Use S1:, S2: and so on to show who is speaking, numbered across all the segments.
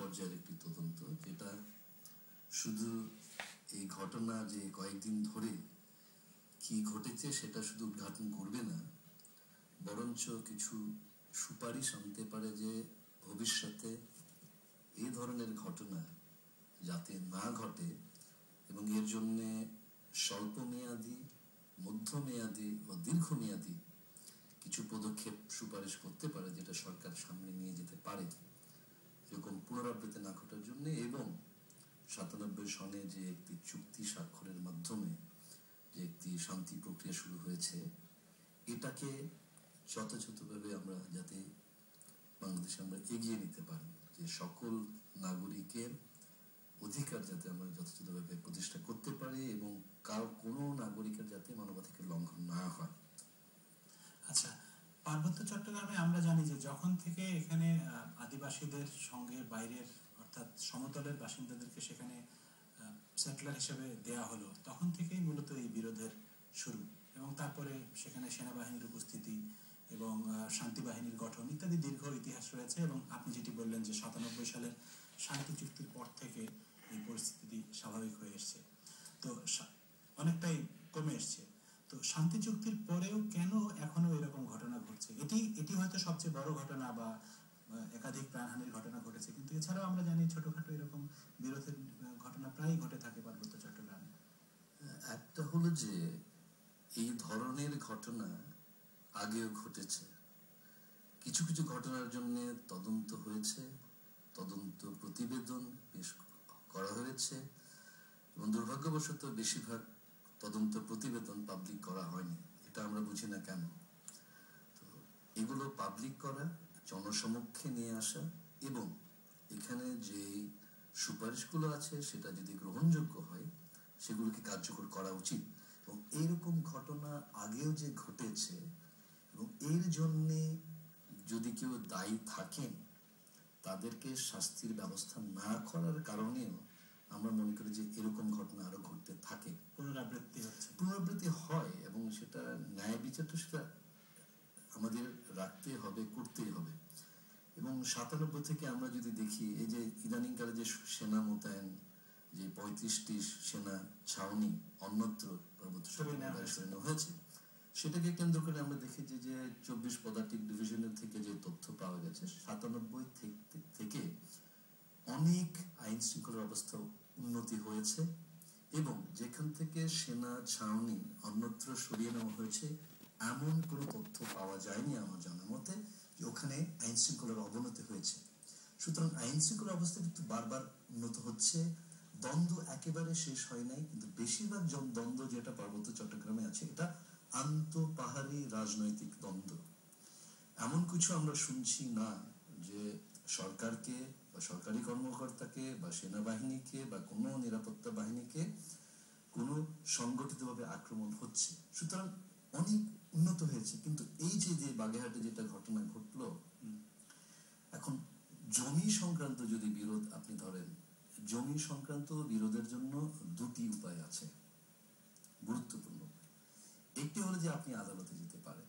S1: পর্যায়ের একটি তদন্ত, যেটা শুধু এই ঘটনা যে কয়েকদিন ধরে কি ঘটেছে সেটা শুধু উদ্ঘাটন করবে না, বরঞ্চ কিছু সুপারিশ আনতে পারে যে ভবিষ্যতে এই ধরনের ঘটনা যাতে না ঘটে এবং এর জন্যে স্বল্প মেয়াদী, মধ্যমেয়াদী ও দীর্ঘমেয়াদী কিছু পদক্ষেপ সুপারিশ করতে পারে, যেটা সরকার সামনে নিয়ে যেতে পারে এরকম পুনরাবৃত্তি না ঘটার জন্য। এবং 97 সনে যে একটি চুক্তি স্বাক্ষরের মাধ্যমে যে একটি শান্তি প্রক্রিয়া শুরু হয়েছে, এটাকে যথাযথভাবে আমরা যাতে বাংলাদেশে আমরা এগিয়ে নিতে পারি, যে সকল নাগরিকের অধিকার যাতে আমরা যথাযথভাবে প্রতিষ্ঠা করতে পারি এবং কোনো নাগরিকের যাতে মানবাধিকার লঙ্ঘন না হয়।
S2: আচ্ছা, পার্বত্য চট্টগ্রামে আমরা জানি যে যখন থেকে এখানে আদিবাসীদের সঙ্গে বাইরের অর্থাৎ সমতলের বাসিন্দাদেরকে সেখানে সেটলার হিসেবে দেয়া হলো, তখন থেকেই মূলত এই বিরোধের শুরু, এবং তারপরে সেখানে সেনাবাহিনীর উপস্থিতি এবং শান্তি বাহিনীর গঠন ইত্যাদি দীর্ঘ ইতিহাস রয়েছে। এবং আপনি যেটি বললেন যে 97 সালের শান্তি চুক্তির পর থেকে এই পরিস্থিতি স্বাভাবিক হয়ে এসছে, তো অনেকটাই কমে এসছে। তো শান্তি চুক্তির পরেও কেন এখনো এরকম ঘটনা ঘটছে? এটি হয়তো সবচেয়ে বড় ঘটনা বা একাধিক প্রাণহানির ঘটনা ঘটেছে, কিন্তু এছাড়াও আমরা জানি ছোটখাটো এরকম বিরোধের ঘটনা প্রায় ঘটে থাকে পার্বত্য চট্টগ্রামে।
S1: একটা হলো যে এই ধরনের ঘটনা আগেও ঘটেছে, কিছু কিছু ঘটনার জন্য তদন্ত হয়েছে, তদন্ত প্রতিবেদন পেশ করা হয়েছে, এবং দুর্ভাগ্যবশত বেশিরভাগ তদন্ত প্রতিবেদন পাবলিক করা হয়নি। এটা আমরা বুঝি না কেন। তো এগুলো পাবলিক করা, জনসমক্ষে নিয়ে আসা এবং এখানে যে সুপারিশগুলো আছে সেটা যদি গ্রহণযোগ্য হয় সেগুলোকে কার্যকর করা উচিত। এবং এইরকম ঘটনা আগেও যে ঘটেছে এবং এর জন্যে যদি কেউ দায়ী থাকেন তাদেরকে শাস্তির ব্যবস্থা না করার কারণেও আমরা মনে করি যে এরকম ঘটনা আরো ঘটতে থাকে, পুনরাবৃত্তি হয়, এবং সেটা ন্যায় বিচার তো সেটা আমাদের রাখতে হবে, করতেই হবে। এবং 97 থেকে আমরা যদি দেখি, এই যে ইদানিংকালে যে সেনা মোতায়েন, যে 35টি সেনা ছাউনি অন্যত্র পার্বত্য সরানো হয়েছে, সেটাকে কেন্দ্র করে আমরা দেখেছি যে 24 পদাতিক ডিভিশনের থেকে যে তথ্য পাওয়া গেছে, 97 থেকে অনেক আইন শৃঙ্খলার অবস্থা উন্নতি হয়েছে এবং যেখান থেকে সেনা ছাউনি অন্যত্র সরিয়ে নেওয়া হয়েছে এমন কোনো তথ্য পাওয়া যায়নি আমার জানার মতে যে ওখানে আইন শৃঙ্খলার অবনতি হয়েছে। সুতরাং আইন শৃঙ্খলার অবস্থা কিন্তু বারবার উন্নত হচ্ছে, দ্বন্দ্ব একেবারে শেষ হয় নাই, কিন্তু বেশিরভাগ দ্বন্দ্ব যেটা পার্বত্য চট্টগ্রামে আছে এটা আন্তঃপাহাড়ি রাজনৈতিক দ্বন্দ্ব। এমন কিছু আমরা শুনছি না যে সরকারকে বা সরকারি কর্মকর্তাকে বা সেনাবাহিনীকে বা কোনো নিরাপত্তা বাহিনীকে কোনো সংগঠিতভাবে আক্রমণ হচ্ছে। সুতরাং অনেক উন্নত হয়েছে। কিন্তু এই যে বাগেরহাটে যেটা ঘটনা ঘটলো, এখন জমি সংক্রান্ত যদি বিরোধ আপনি ধরেন, জমি সংক্রান্ত বিরোধের জন্য দুটি উপায় আছে গুরুত্বপূর্ণ। একটি হলো যে আপনি আদালতে যেতে পারেন,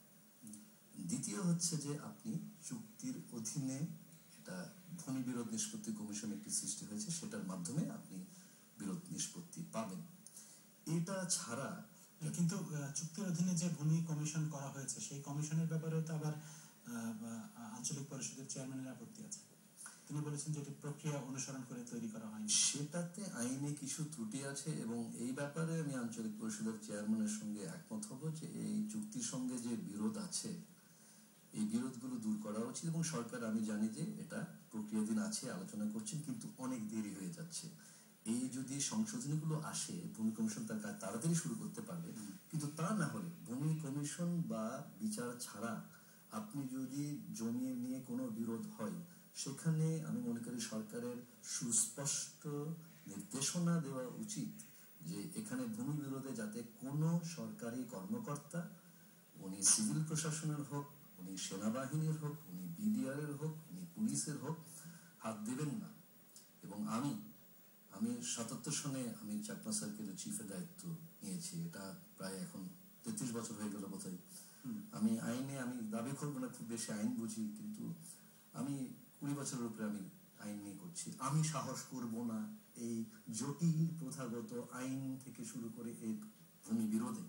S1: দ্বিতীয় হচ্ছে যে আপনি চুক্তির অধীনে এটা ভূমি বিরোধ নিষ্পত্তি কমিশন একটি সৃষ্টি হয়েছে, সেটার মাধ্যমে আপনি বিরোধ নিষ্পত্তি পাবেন। এটা ছাড়া
S2: কিন্তু চুক্তির অধীনে যে ভূমি কমিশন করা হয়েছে সেই কমিশনের ব্যাপারে তো আবার আঞ্চলিক পরিষদের চেয়ারম্যানের আপত্তি আছে। তিনি বলেছেন যে এটি প্রক্রিয়া অনুসরণ করে তৈরি করা হয়নি।
S1: সেটাতে আইনে কিছু ত্রুটি আছে এবং এই ব্যাপারে আমি আঞ্চলিক পরিষদের চেয়ারম্যানের সঙ্গে একমত হব যে এই চুক্তির সঙ্গে যে বিরোধ আছে এই বিরোধগুলো দূর করা উচিত। এবং সরকার, আমি জানি যে এটা প্রক্রিয়াধীন আছে, আলোচনা করছেন, কিন্তু অনেক দেরি হয়ে যাচ্ছে। এই যদি সংশোধনীগুলো আসে, ভূমি কমিশন তার কাজ তাড়াতাড়ি শুরু করতে পারবে। কিন্তু তা না হলে ভূমি কমিশন বা বিচার ছাড়া আপনি যদি জমি নিয়ে কোনো বিরোধ হয়, সেখানে আমি মনে করি সরকারের সুস্পষ্ট নির্দেশনা দেওয়া উচিত যে এখানে ভূমি বিরোধে যাতে কোনো সরকারি কর্মকর্তা, উনি সিভিল প্রশাসনের হোক, উনি সেনাবাহিনীর হোক, উনি বিডিআর এর হোক, উনি পুলিশের হোক, হাত দেবেন না। এবং আমি 77 সনে আমি চাকমা সার্কেলের চিফের দায়িত্ব নিয়েছি, এটা প্রায় এখন 33 বছর হয়ে গেল বোধহয়। আমি আইনে, আমি দাবি করবো না খুব বেশি আইন বুঝি, কিন্তু আমি 20 বছরের উপরে আমি আইন নিয়ে করছি, আমি সাহস করব না এই জটিল প্রথাগত আইন থেকে শুরু করে এই ভূমি বিরোধে।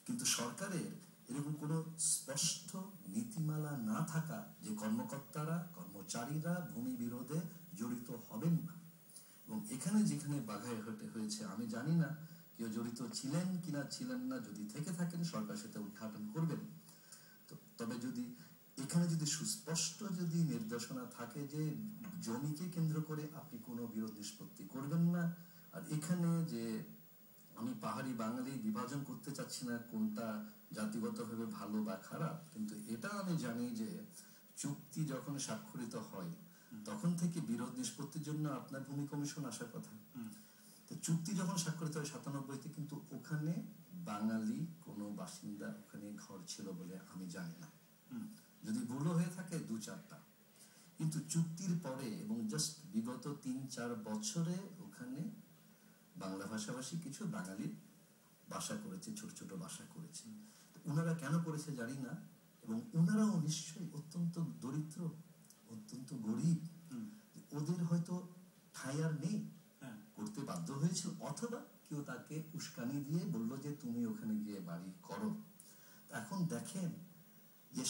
S1: কিন্তু সরকারের এরকম কোনো স্পষ্ট নীতিমালা না থাকা যে কর্মকর্তারা কর্মচারীরা ভূমি বিরোধে জড়িত হবেন না, এবং এখানে যেখানে বাঘাইঘাটে হয়েছে আমি জানি না কেউ জড়িত ছিলেন কিনা ছিলেন না, যদি থেকে থাকেন সরকার সেটা উদ্ঘাটন করবেন। তবে যদি এখানে যদি সুস্পষ্ট যদি নির্দেশনা থাকে যে জমিকে কেন্দ্র করে আপনি কোনো বিরোধ নিষ্পত্তি করবেন না, আর এখানে যে আমি পাহাড়ি বাঙালি বিভাজন করতে চাচ্ছি না কোনটা জাতিগতভাবে ভালো বা খারাপ, কিন্তু এটা আমি জানি যে চুক্তি যখন স্বাক্ষরিত হয় তখন থেকে বিরোধ নিষ্পত্তির জন্য আপনার ভূমি কমিশন আসার কথা। তো চুক্তি যখন স্বাক্ষরিত হয় 97-তে, কিন্তু ওখানে বাঙালি কোনো বাসিন্দা ওখানে ঘর ছিল বলে আমি জানি না, যদি ভুলও হয়ে থাকে 2-4টা। কিন্তু চুক্তির পরে এবং জাস্ট বিগত 3-4 বছরে ওখানে বাংলা ভাষাভাষী কিছু বাঙালি বাসা করেছে, ছোট ছোট বাসা করেছে। ওনারা কেন করেছে জানি না, এবং ওনারাও নিশ্চয়ই অত্যন্ত দরিদ্র, অত্যন্ত গরিব, ওদের হয়তো ঠাঁই আর নেই, করতে বাধ্য হয়েছিল, অথবা কেউ তাকে উস্কানি দিয়ে বললো যে তুমি ওখানে গিয়ে বাড়ি করো। এখন দেখেন যে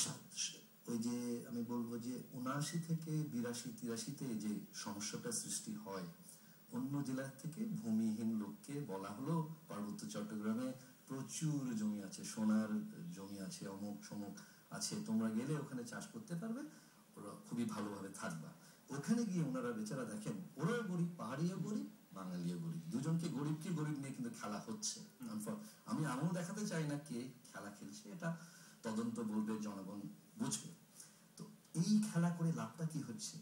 S1: ওই যে আমি বলবো যে 79 থেকে 82-83-তে যে সমস্যাটা সৃষ্টি হয়, অন্য জেলা থেকে ভূমিহীন লোককে বলা হলো পার্বত্য চট্টগ্রামে প্রচুর জমি আছে, সোনার জমি আছে, অমুক সমুক আছে, তোমরা গেলে ওখানে চাষ করতে পারবে, ওরা খুবই ভালোভাবে থাকবা। ওখানে গিয়ে ওনারা বেচারা দেখেন ওরাও গরিব, পাহাড়িও গরিব, বাঙালিও গরিব, দুজনকে গরিবকে গরিব নিয়ে কিন্তু খেলা হচ্ছে। আমি আমিও দেখাতে চাই না কে খেলা খেলছে, এটা তদন্ত বলবে, জনগণ বুঝবে। তো এই খেলা করে লাভটা কি হচ্ছে?